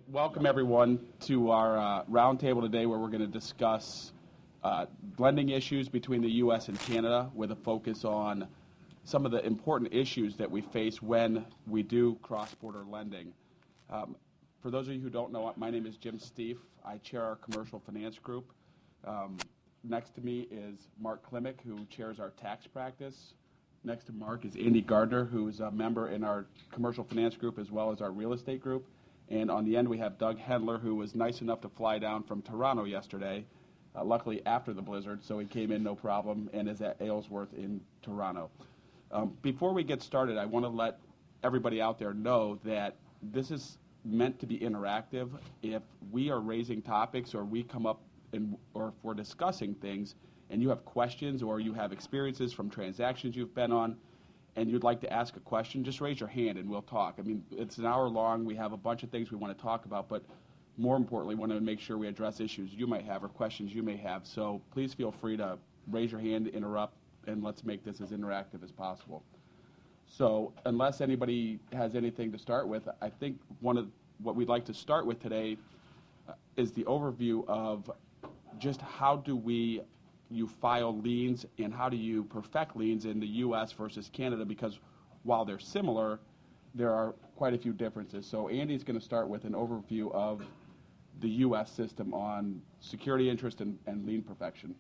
Welcome, everyone, to our roundtable today where we're going to discuss lending issues between the U.S. and Canada with a focus on some of the important issues that we face when we do cross-border lending. For those of you who don't know, my name is Jim Stieff. I chair our commercial finance group. Next to me is Mark Klimek, who chairs our tax practice. Next to Mark is Andy Gardner, who is a member in our commercial finance group as well as our real estate group. And on the end, we have Doug Hendler, who was nice enough to fly down from Toronto yesterday, luckily after the blizzard, so he came in no problem and is at Aylesworth in Toronto. Before we get started, I want to let everybody out there know that this is meant to be interactive. If we are raising topics or we come up or if we're discussing things and you have questions or you have experiences from transactions you've been on and you'd like to ask a question, just raise your hand and we'll talk. I mean, it's an hour long. We have a bunch of things we want to talk about, but more importantly, we want to make sure we address issues you might have or questions you may have. So please feel free to raise your hand, interrupt, and let's make this as interactive as possible. So unless anybody has anything to start with, I think what we'd like to start with today is the overview of just how do you file liens and how do you perfect liens in the U.S. versus Canada, because while they're similar, there are quite a few differences. So Andy's going to start with an overview of the U.S. system on security interest and lien perfection.